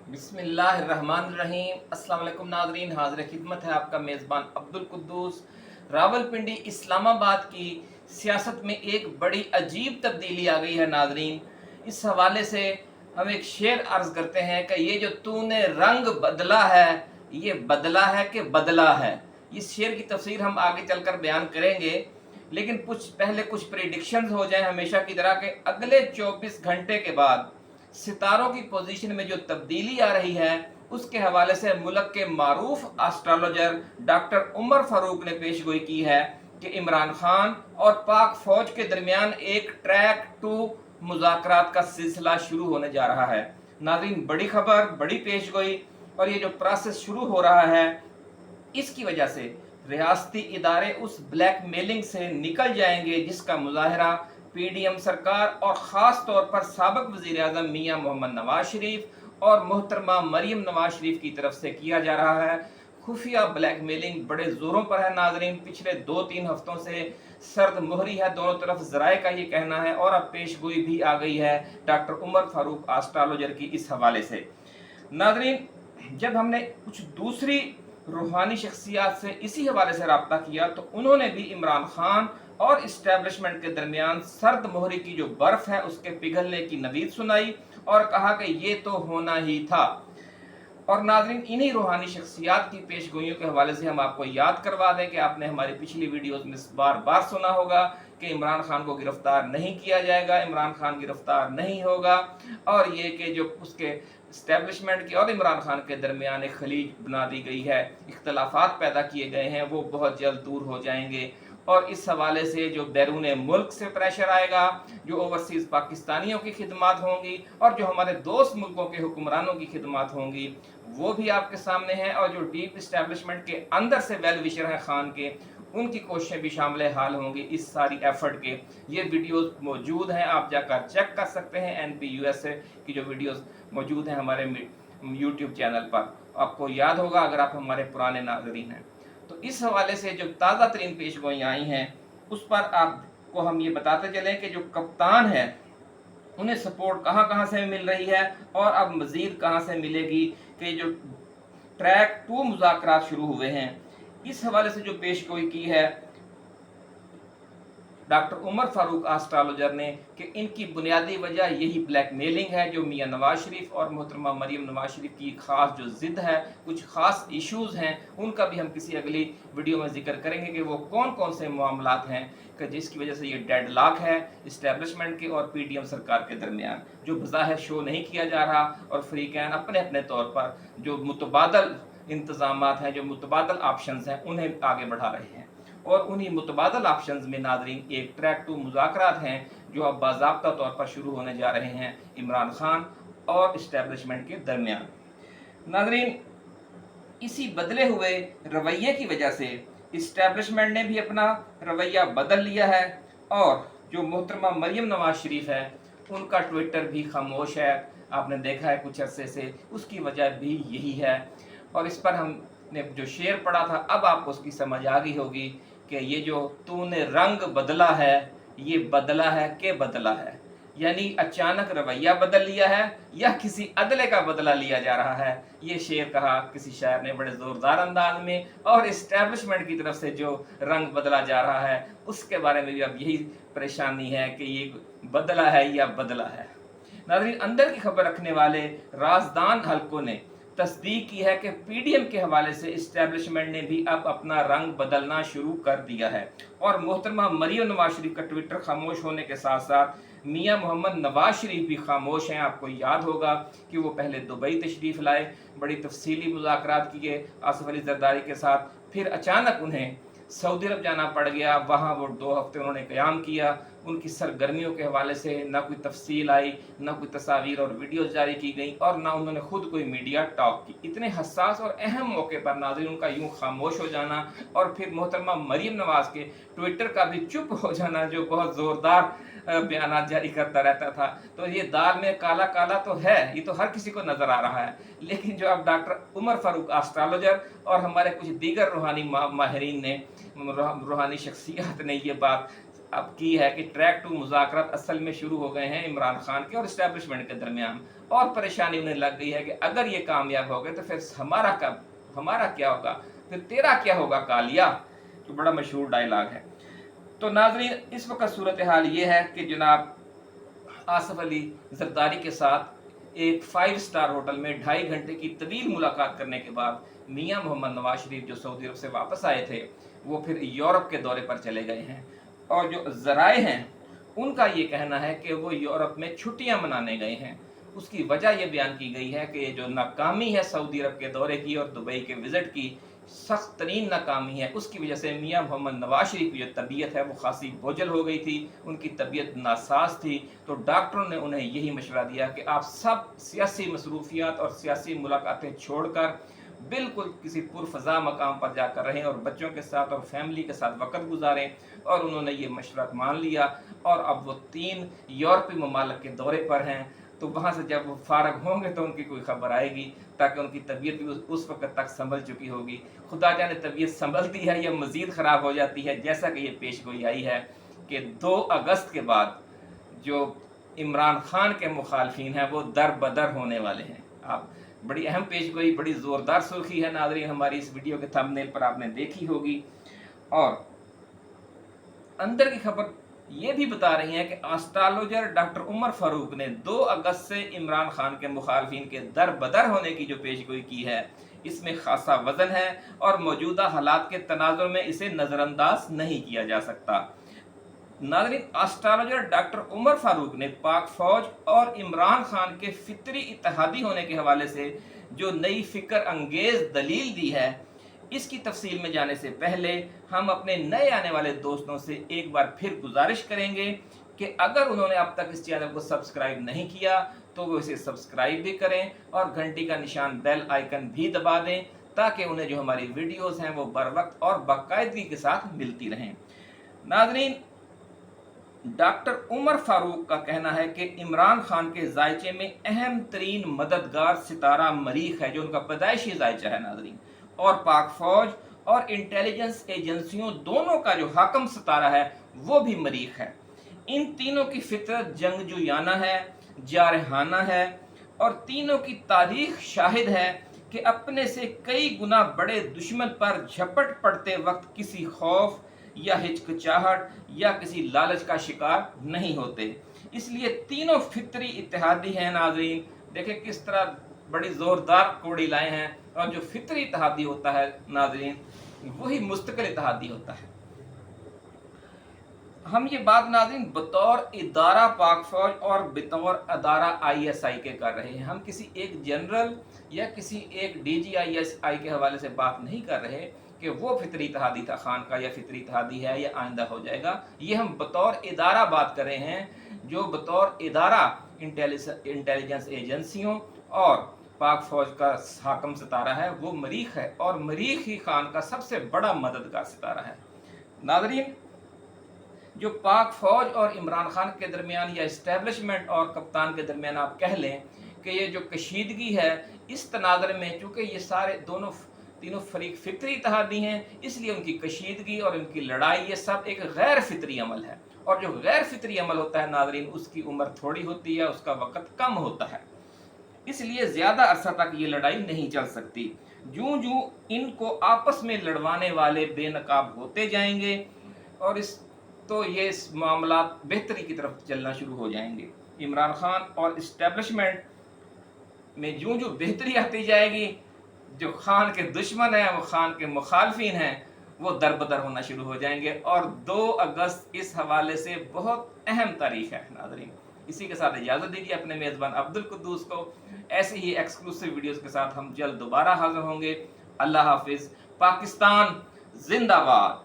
बिस्मिल्लाहिर्रहमानिर्रहीम। अस्सलाम वालेकुम नाज़रीन, हाज़िर खिदमत है आपका मेज़बान अब्दुल कुद्दूस। रावलपिंडी इस्लामाबाद की सियासत में एक बड़ी अजीब तब्दीली आ गई है नाज़रीन। इस हवाले से हम एक शेर अर्ज़ करते हैं कि ये जो तूने रंग बदला है, ये बदला है कि बदला है। इस शेर की तफसीर हम आगे चलकर बयान करेंगे, लेकिन कुछ प्रेडिक्शंस हो जाएं हमेशा की तरह के अगले 24 घंटे के बाद सितारों की पोजीशन में जो तब्दीली आ रही है, उसके हवाले से मुल्क के मारूफ एस्ट्रोलॉजर डॉक्टर उमर फारूक ने पेशगोई की है कि इमरान खान और पाक फौज के दरमियान एक ट्रैक टू मुज़ाकरात का सिलसिला शुरू होने जा रहा है। नाज़रीन, बड़ी खबर, बड़ी पेशगोई, और ये जो प्रोसेस शुरू हो रहा है, इसकी वजह से रियासती इदारे उस ब्लैक मेलिंग से निकल जाएंगे जिसका मुजाहरा पीडीएम सरकार और ख़ास तौर पर साबिक़ वज़ीर आज़म मियां मोहम्मद नवाज शरीफ और मोहतरमा मरियम नवाज शरीफ की तरफ से किया जा रहा है। खुफिया ब्लैक मेलिंग बड़े ज़ोरों पर है नाजरीन। पिछले 2-3 हफ्तों से सर्द मोहरी है दोनों तरफ, ज़राए का ये कहना है, और अब पेशगोई भी आ गई है डॉक्टर उमर फारूक एस्ट्रोलॉजर की इस हवाले से। नाजरीन, जब हमने कुछ दूसरी रूहानी शख्सियात से इसी हवाले से रब्ता किया तो उन्होंने भी इमरान खान और इस्टेब्लिशमेंट के दरमियान सर्द मोहरी की जो बर्फ है उसके पिघलने की नवीद सुनाई और कहा कि ये तो होना ही था। और नाज़रीन, इन्हीं रूहानी शख्सियात की पेशगोइयों के हवाले से हम आपको याद करवा दें कि आपने हमारी पिछली वीडियोस में बार बार सुना होगा कि इमरान खान को गिरफ्तार नहीं किया जाएगा, इमरान खान गिरफ्तार नहीं होगा, और ये कि जो उसके इस्टेब्लिशमेंट की और इमरान खान के दरमियान एक खलीज बना दी गई है, इख्तलाफात पैदा किए गए हैं, वो बहुत जल्द दूर हो जाएंगे। और इस हवाले से जो बैरून मुल्क से प्रेशर आएगा, जो ओवरसीज़ पाकिस्तानियों की खिदमत होंगी और जो हमारे दोस्त मुल्कों के हुक्मरानों की खिदमत होंगी, वो भी आपके सामने हैं। और जो डीप इस्टेब्लिशमेंट के अंदर से वेल विशर हैं खान के, उनकी कोशिशें भी शामिल हाल होंगी इस सारी एफर्ट के। ये वीडियोस मौजूद हैं, आप जाकर चेक कर सकते हैं। NPUSA की जो वीडियोस मौजूद हैं हमारे यूट्यूब चैनल पर, आपको याद होगा अगर आप हमारे पुराने नाज़रीन हैं। तो इस हवाले से जो ताज़ा तरीन पेशगोइयाँ आई हैं, उस पर आपको हम ये बताते चलें कि जो कप्तान है उन्हें सपोर्ट कहाँ कहाँ से मिल रही है और अब मज़ीद कहाँ से मिलेगी, कि जो ट्रैक टू मुज़ाकरात शुरू हुए हैं, इस हवाले से जो पेशगोई की है डॉक्टर उमर फारूक एस्ट्रोलॉजर ने कि इनकी बुनियादी वजह यही ब्लैक मेलिंग है, जो मियां नवाज शरीफ और मोहतरमा मरियम नवाज शरीफ की खास जो ज़िद है, कुछ खास इश्यूज़ हैं, उनका भी हम किसी अगली वीडियो में जिक्र करेंगे कि वो कौन कौन से मामलात हैं कि जिसकी वजह से ये डेडलॉक है इस्टेब्लिशमेंट के और पीडीएम सरकार के दरमियान, जो बज़ाहिर शो नहीं किया जा रहा, और फ्रीकैन अपने अपने तौर पर जो मुतबादल इंतज़ामात हैं, जो मुतबादल ऑप्शंस हैं, उन्हें आगे बढ़ा रहे हैं। और उन्हीं मुतबादल ऑप्शंस में नाज़रीन एक ट्रैक टू मुज़ाकरात हैं जो अब बाज़ाब्ता तौर पर शुरू होने जा रहे हैं इमरान खान और इस्टेब्लिशमेंट के दरमियान। नाज़रीन, इसी बदले हुए रवैये की वजह से इस्टेब्लिशमेंट ने भी अपना रवैया बदल लिया है, और जो मोहतरमा मरियम नवाज शरीफ है उनका ट्विटर भी खामोश है। आपने देखा है कुछ अरसे से, उसकी वजह भी यही है। और इस पर हमने जो शेर पढ़ा था, अब आपको उसकी समझ आ गई होगी कि ये जो तूने रंग बदला है, ये बदला है कि बदला है, यानी अचानक रवैया बदल लिया है या किसी अदले का बदला लिया जा रहा है। ये शेर कहा किसी शायर ने बड़े ज़ोरदार अंदाज में, और इस्टेब्लिशमेंट की तरफ से जो रंग बदला जा रहा है उसके बारे में भी अब यही परेशानी है कि ये बदला है या बदला है। नाज़रीन, अंदर की खबर रखने वाले राजदान हलकों ने तस्दीक की है कि पीडीएम के हवाले से इस्टेब्लिशमेंट ने भी अब अपना रंग बदलना शुरू कर दिया है, और मोहतरमा मरियम नवाज शरीफ का ट्विटर खामोश होने के साथ साथ मियां मोहम्मद नवाज शरीफ भी खामोश हैं। आपको याद होगा कि वो पहले दुबई तशरीफ़ लाए, बड़ी तफसीली मुज़ाकरात किए आसिफ अली जरदारी के साथ, फिर अचानक उन्हें सऊदी अरब जाना पड़ गया। वहाँ वो 2 हफ्ते उन्होंने क़याम किया। उनकी सरगर्मियों के हवाले से ना कोई तफसील आई, ना कोई तस्वीर और वीडियोज़ जारी की गई, और ना उन्होंने खुद कोई मीडिया टॉक की। इतने हसास और अहम मौके पर नाज़रीन उनका यूँ खामोश हो जाना, और फिर मोहतरमा मरियम नवाज़ के ट्विटर का भी चुप हो जाना, जो बहुत ज़ोरदार बयान जारी करता रहता था। तो ये दाल में काला काला तो है, ये तो हर किसी को नज़र आ रहा है। लेकिन जो अब डॉक्टर उमर फारूक एस्ट्रोलॉजर और हमारे कुछ दीगर रूहानी माहिरीन ने, रूहानी शख्सियत ने ये बात अब की है कि ट्रैक टू मुज़ाकरात असल में शुरू हो गए हैं इमरान खान के और इस्टेब्लिशमेंट के दरमियान, और परेशानी उन्हें लग गई है कि अगर ये कामयाब हो गए तो फिर हमारा क्या होगा, फिर तेरा क्या होगा कालिया, जो बड़ा मशहूर डायलॉग है। तो नाज़रीन, इस वक्त सूरत हाल ये है कि जनाब आसफ अली जरदारी के साथ एक 5 स्टार होटल में 2.5 घंटे की तवील मुलाकात करने के बाद मियां मोहम्मद नवाज शरीफ जो सऊदी अरब से वापस आए थे, वो फिर यूरोप के दौरे पर चले गए हैं। और जो ज़राए हैं उनका ये कहना है कि वो यूरोप में छुट्टियां मनाने गए हैं। उसकी वजह यह बयान की गई है कि जो नाकामी है सऊदी अरब के दौरे की और दुबई के विज़िट की, सख्त तरीन नाकामी है, उसकी वजह से मियां मोहम्मद नवाज शरीफ की जो तबीयत है वो खासी बोझल हो गई थी, उनकी तबीयत नासाज थी। तो डॉक्टरों ने उन्हें यही मशवरा दिया कि आप सब सियासी मसरूफियात और सियासी मुलाकातें छोड़कर बिल्कुल किसी पुरफज़ा मकाम पर जाकर रहें और बच्चों के साथ और फैमिली के साथ वक़्त गुजारें। और उन्होंने ये मशवरा मान लिया और अब वो 3 यूरोपीय ममालिक के दौरे पर हैं। तो वहाँ से जब वो फारग होंगे तो उनकी कोई खबर आएगी, ताकि उनकी तबीयत भी उस वक्त तक संभल चुकी होगी। खुदा जाने तबीयत संभलती है या मज़ीद ख़राब हो जाती है, जैसा कि ये पेशगोई आई है कि 2 अगस्त के बाद जो इमरान खान के मुखालफिन हैं वो दर बदर होने वाले हैं। आप बड़ी अहम पेशगोई, बड़ी ज़ोरदार सुर्खी है नाज़रीन, हमारी इस वीडियो के थंबनेल पर आपने देखी होगी। और अंदर की खबर ये भी बता रही है कि एस्ट्रोलॉजर डॉक्टर उमर फारूक ने 2 अगस्त से इमरान खान के मुखालफिन के दर बदर होने की जो पेशगोई की है, इसमें खासा वजन है और मौजूदा हालात के तनाजुर में इसे नज़रअंदाज नहीं किया जा सकता। नाज़रीन, एस्ट्रोलॉजर डॉक्टर उमर फारूक ने पाक फौज और इमरान खान के फितरी इत्तेहादी होने के हवाले से जो नई फिक्र अंगेज दलील दी है, इसकी तफसील में जाने से पहले हम अपने नए आने वाले दोस्तों से एक बार फिर गुजारिश करेंगे कि अगर उन्होंने अब तक इस चैनल को सब्सक्राइब नहीं किया तो वो इसे सब्सक्राइब भी करें और घंटी का निशान बेल आइकन भी दबा दें, ताकि उन्हें जो हमारी वीडियोस हैं वो बर वक्त और बाकायदगी के साथ मिलती रहें। नाज़रीन, डॉक्टर उमर फारूक का कहना है कि इमरान खान के जायचे में अहम तरीन मददगार सितारा मरीख है, जो उनका पैदाइशी जायचा है नाज़रीन, और पाक फौज और इंटेलिजेंस एजेंसियों दोनों का जो हाकम सितारा है वो भी मरीख है। इन तीनों की फितरत जंगजुयाना है, जारहाना है, और तीनों की तारीख शाहिद है कि अपने से कई गुना बड़े दुश्मन पर झपट पड़ते वक्त किसी खौफ या हिचकिचाहट या किसी लालच का शिकार नहीं होते। इसलिए तीनों फितरी इत्तेहादी हैं नाज़रीन। देखें किस तरह बड़ी ज़ोरदार कोड़ी लाए हैं, और जो फितरी इत्तेहादी होता है नाज़रीन वही मुस्तकिल इत्तेहादी होता है। हम ये बात नाज़रीन बतौर इदारा पाक फौज और बतौर अदारा ISI के कर रहे हैं। हम किसी एक जनरल या किसी एक DGISI के हवाले से बात नहीं कर रहे कि वो फितरी इत्तेहादी था खान का, या फितरी इत्तेहादी है या आइंदा हो जाएगा। ये हम बतौर इदारा बात कर रहे हैं, जो बतौर इदारा इंटेलिजेंस एजेंसियों और पाक फौज का हाकम सितारा है वो मरीख है, और मरीख ही खान का सबसे बड़ा मददगार सितारा है। नाज़रीन, जो पाक फौज और इमरान खान के दरमियान या इस्टेब्लिशमेंट और कप्तान के दरमियान आप कह लें कि ये जो कशीदगी है, इस तनाज़र में चूँकि ये सारे तीनों फरीक फितरी इत्तेहादी हैं, इसलिए उनकी कशीदगी और उनकी लड़ाई ये सब एक गैर फितरी अमल है। और जो गैर फितरी अमल होता है नाज़रीन, उसकी उम्र थोड़ी होती है, उसका वक़्त कम होता है, इसलिए ज़्यादा अरसा तक ये लड़ाई नहीं चल सकती। जूं जूं इनको आपस में लड़वाने वाले बेनकाब होते जाएंगे और इस मामला बेहतरी की तरफ चलना शुरू हो जाएंगे। इमरान खान और इस्टेब्लिशमेंट में जूं जूं बेहतरी आती जाएगी, जो खान के दुश्मन हैं, वो खान के मुखालफिन हैं, वो दरबदर होना शुरू हो जाएंगे। और 2 अगस्त इस हवाले से बहुत अहम तारीख है नाज़रीन। इसी के साथ इजाज़त दीजिए अपने मेज़बान अब्दुल कुद्दूस को। ऐसे ही एक्सक्लूसिव वीडियोस के साथ हम जल्द दोबारा हाज़िर होंगे। अल्लाह हाफिज़। पाकिस्तान जिंदाबाद।